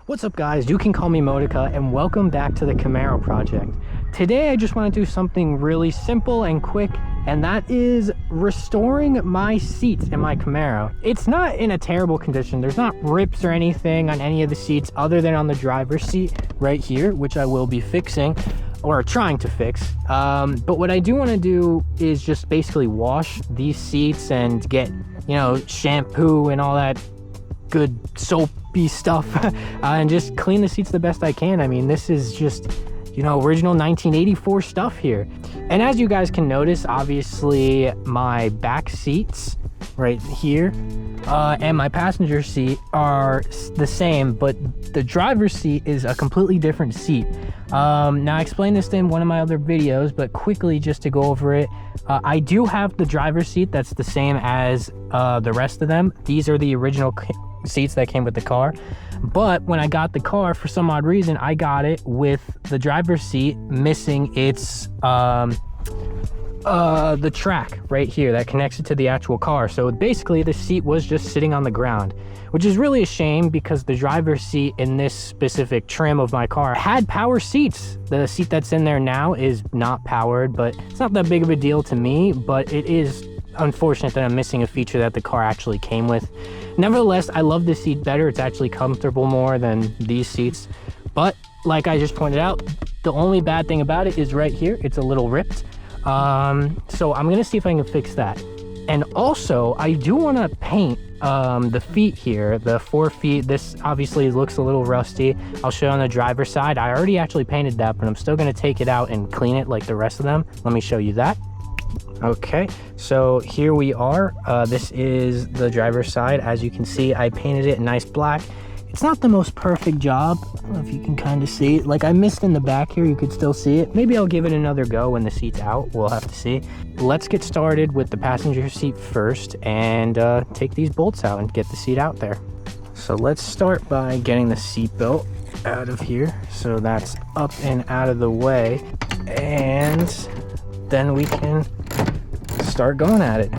What's up guys, you can call me Modica and welcome back to the Camaro project. Today I just want to do something really simple and quick, and that is restoring my seats in my Camaro. It's not in a terrible condition. There's not rips or anything on any of the seats other than on the driver's seat right here, which I will be fixing or trying to fix. But what I do want to do is just basically wash these seats and get, you know, shampoo and all that good soapy stuff and just clean the seats the best I can. I mean, this is just, you know, original 1984 stuff here. And as you guys can notice, obviously my back seats right here and my passenger seat are the same, but the driver's seat is a completely different seat. Now I explained this in one of my other videos, but quickly just to go over it, I do have the driver's seat that's the same as the rest of them. These are the original seats that came with the car, but when I got the car, for some odd reason, I got it with the driver's seat missing its the track right here that connects it to the actual car. So basically the seat was just sitting on the ground, which is really a shame because the driver's seat in this specific trim of my car had power seats. The seat that's in there now is not powered, but it's not that big of a deal to me, but it is unfortunate that I'm missing a feature that the car actually came with. Nevertheless, I love this seat better. It's actually comfortable more than these seats, but like I just pointed out, the only bad thing about it is right here, it's a little ripped. So I'm gonna see if I can fix that. And also I do want to paint the feet here, the 4 feet. This obviously looks a little rusty. I'll show you on the driver's side. I already actually painted that, but I'm still going to take it out and clean it like the rest of them. Let me show you that. Okay, so here we are. This is the driver's side. As you can see, I painted it nice black. It's not the most perfect job. I don't know if you can kind of see it. Like I missed in the back here, you could still see it. Maybe I'll give it another go when the seat's out. We'll have to see. Let's get started with the passenger seat first and take these bolts out and get the seat out there. So let's start by getting the seat belt out of here. So that's up and out of the way. And then we can start going at it.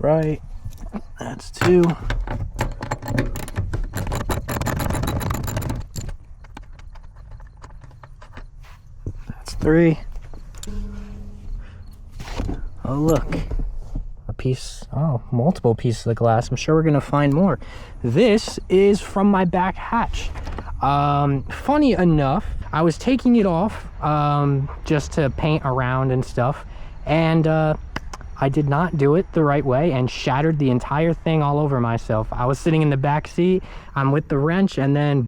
Right, that's 2. That's 3. Oh look, a piece, multiple pieces of glass. I'm sure we're gonna find more. This is from my back hatch. Funny enough, I was taking it off just to paint around and stuff, and I did not do it the right way and shattered the entire thing all over myself. I was sitting in the back seat, I'm with the wrench, and then,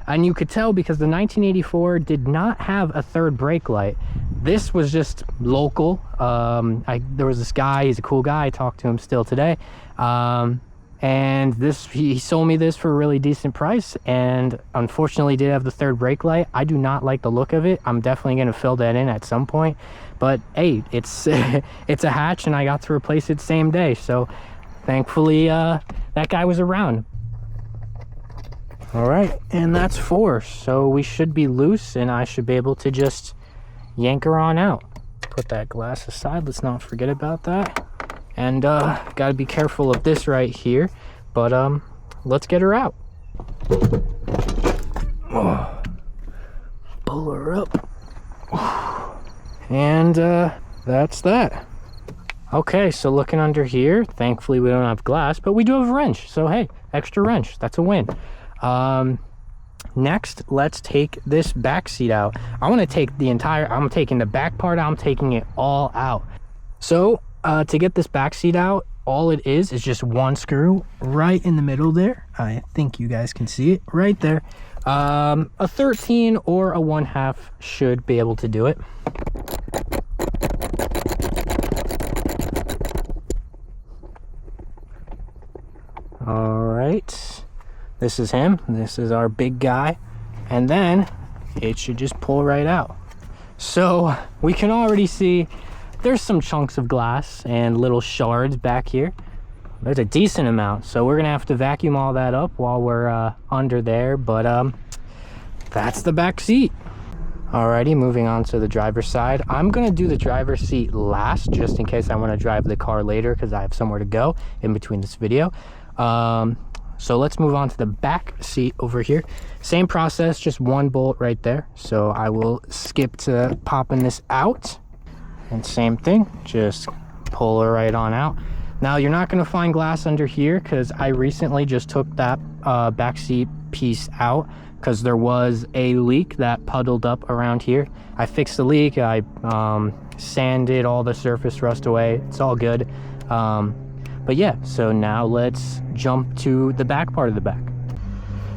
and you could tell because the 1984 did not have a third brake light. This was just local. There was this guy, he's a cool guy, I talked to him still today. And he sold me this for a really decent price, and unfortunately did have the third brake light. I do not like the look of it. I'm definitely going to fill that in at some point, but hey, it's it's a hatch and I got to replace it same day, so thankfully that guy was around. All right, and that's 4, so we should be loose and I should be able to just yank her on out. Put that glass aside, let's not forget about that. And gotta be careful of this right here, but let's get her out. Pull her up. And that's that. Okay, so looking under here, thankfully we don't have glass, but we do have a wrench, so hey, extra wrench, that's a win. Next, let's take this back seat out. I want to take the entire, I'm taking the back part out, I'm taking it all out. So to get this back seat out, all it is just 1 screw right in the middle there. I think you guys can see it right there. A 13 or a 1/2 should be able to do it. All right, this is him. This is our big guy, and then it should just pull right out. So we can already see there's some chunks of glass and little shards back here. there's a decent amount. So we're gonna have to vacuum all that up while we're under there, but that's the back seat. Alrighty, moving on to the driver's side. I'm gonna do the driver's seat last, just in case I wanna drive the car later, because I have somewhere to go in between this video. So let's move on to the back seat over here. Same process, just one bolt right there. So I will skip to popping this out. And same thing, just pull it right on out. Now you're not gonna find glass under here because I recently just took that back seat piece out because there was a leak that puddled up around here. I fixed the leak, I sanded all the surface rust away. It's all good. But yeah, so now let's jump to the back part of the back.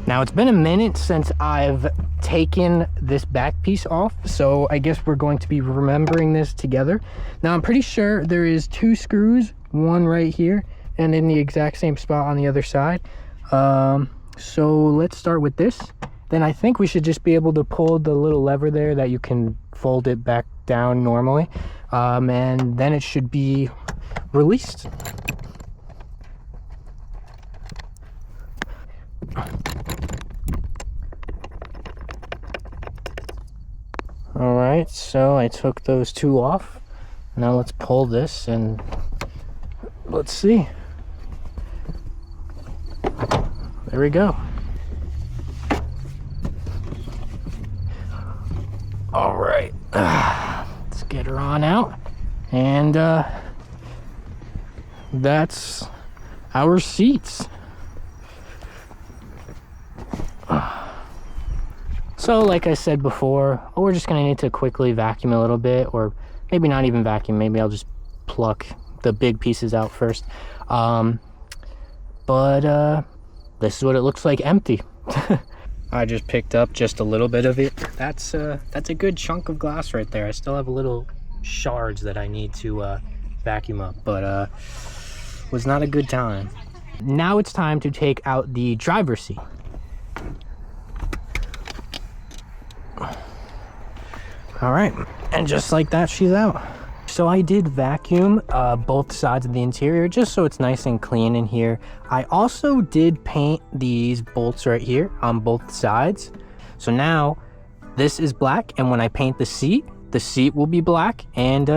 Now it's been a minute since I've taken this back piece off, so I guess we're going to be remembering this together. Now I'm pretty sure there is 2 screws, one right here and in the exact same spot on the other side. So let's start with this. Then I think we should just be able to pull the little lever there that you can fold it back down normally, and then it should be released. All right, so I took those 2 off. Now let's pull this and let's see. There we go. All right, let's get her on out. And that's our seats. So like I said before, we're just gonna need to quickly vacuum a little bit, or maybe not even vacuum, maybe I'll just pluck the big pieces out first. But this is what it looks like empty. I just picked up just a little bit of it. That's a good chunk of glass right there. I still have little shards that I need to vacuum up, but was not a good time. Now it's time to take out the driver's seat. All right, and just like that, she's out. So I did vacuum both sides of the interior just so it's nice and clean in here. I also did paint these bolts right here on both sides. So now this is black, and when I paint the seat will be black, and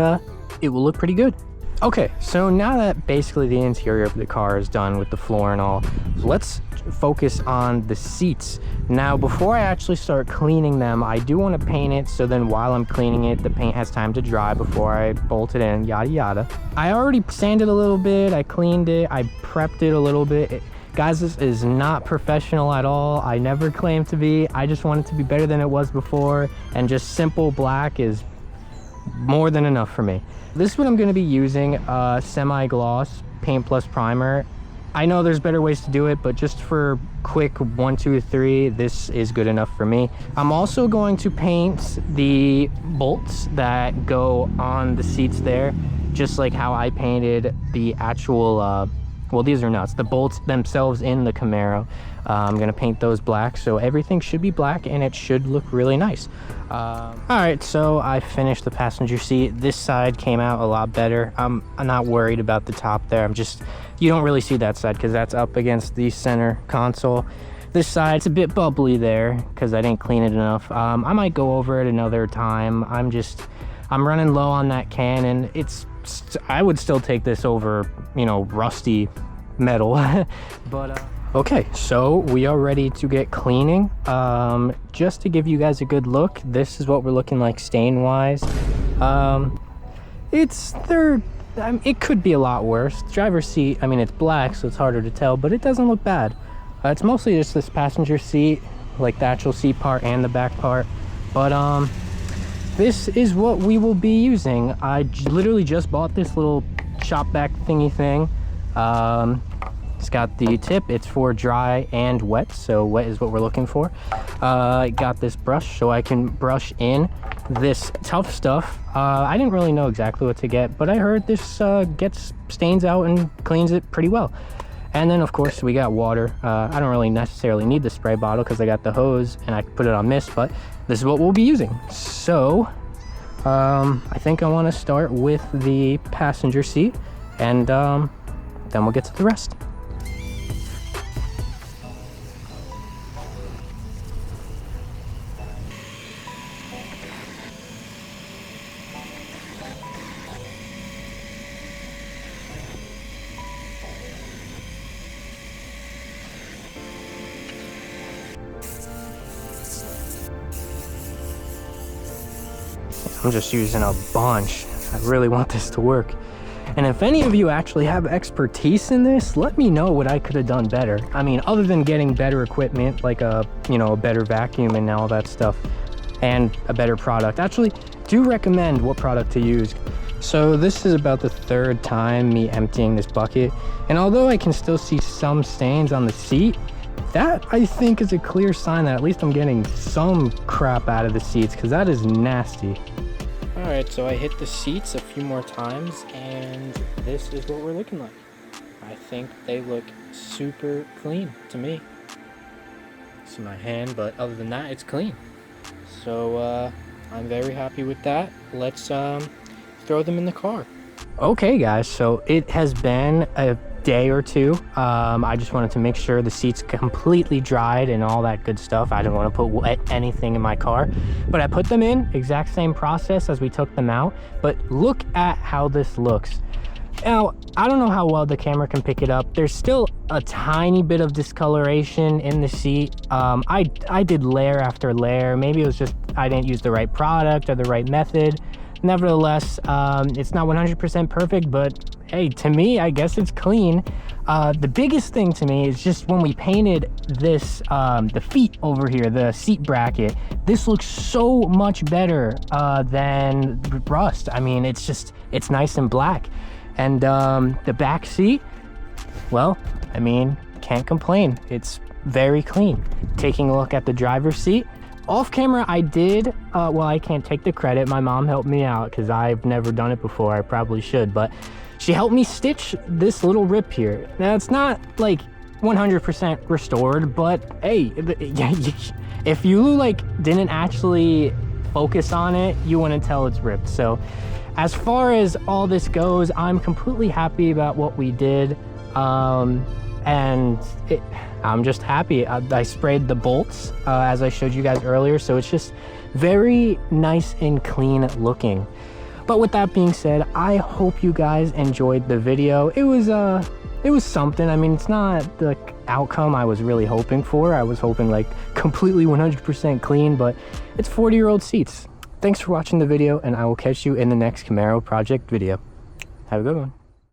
it will look pretty good. Okay, so now that basically the interior of the car is done with the floor and all, let's focus on the seats. Now, before I actually start cleaning them, I do want to paint it, so then while I'm cleaning it, the paint has time to dry before I bolt it in, yada yada. I already sanded a little bit, I cleaned it, I prepped it a little bit. Guys, this is not professional at all. I never claimed to be. I just want it to be better than it was before, and just simple black is more than enough for me. This is what I'm going to be using, semi-gloss paint plus primer. I know there's better ways to do it, but just for quick 1, 2, 3, this is good enough for me. I'm also going to paint the bolts that go on the seats there, just like how I painted the actual, well, these are nuts, the bolts themselves in the Camaro. I'm going to paint those black, so everything should be black and it should look really nice. All right, so I finished the passenger seat. This side came out a lot better. I'm not worried about the top there. You don't really see that side because that's up against the center console. This side's a bit bubbly there because I didn't clean it enough. I might go over it another time. I'm running low on that can, and I would still take this over, you know, rusty metal. But okay, so we are ready to get cleaning. Just to give you guys a good look, this is what we're looking like stain wise. It could be a lot worse. The driver's seat, I mean, it's black, so it's harder to tell, but it doesn't look bad. It's mostly just this passenger seat, like the actual seat part and the back part. But this is what we will be using. I literally just bought this little shop back thingy thing. It's got the tip. It's for dry and wet, so wet is what we're looking for. I got this brush so I can brush in this tough stuff. I didn't really know exactly what to get, but I heard this gets stains out and cleans it pretty well. And then of course we got water. I don't really necessarily need the spray bottle because I got the hose and I put it on mist, but this is what we'll be using. So I think I want to start with the passenger seat, and then we'll get to the rest. I'm just using a bunch. I really want this to work. And if any of you actually have expertise in this, let me know what I could have done better. I mean, other than getting better equipment, like a better vacuum and all that stuff, and a better product. Actually, do recommend what product to use. So this is about the third time me emptying this bucket. And although I can still see some stains on the seat, that I think is a clear sign that at least I'm getting some crap out of the seats, because that is nasty. All right, so I hit the seats a few more times and this is what we're looking like. I think they look super clean to me. See my hand, but other than that, it's clean. So I'm very happy with that. Let's throw them in the car. Okay guys, so it has been a day or two. I just wanted to make sure the seats completely dried and all that good stuff. I didn't want to put wet anything in my car, but I put them in, exact same process as we took them out. But look at how this looks. Now, I don't know how well the camera can pick it up. There's still a tiny bit of discoloration in the seat. I did layer after layer. Maybe it was just I didn't use the right product or the right method. Nevertheless, it's not 100% perfect, but hey, to me, I guess it's clean. The biggest thing to me is just when we painted this, the feet over here, the seat bracket, this looks so much better than rust. I mean, it's nice and black. And the back seat, well, I mean, can't complain. It's very clean. Taking a look at the driver's seat, off camera, I did, well, I can't take the credit. My mom helped me out because I've never done it before. I probably should, but she helped me stitch this little rip here. Now, it's not like 100% restored, but hey, if you like didn't actually focus on it, you wouldn't tell it's ripped. So as far as all this goes, I'm completely happy about what we did. I'm just happy. I sprayed the bolts as I showed you guys earlier, so it's just very nice and clean looking. But with that being said, I hope you guys enjoyed the video. It was something. I mean, it's not the outcome I was really hoping for. I was hoping like completely 100% clean, but it's 40-year-old seats. Thanks for watching the video, and I will catch you in the next Camaro project video. Have a good one.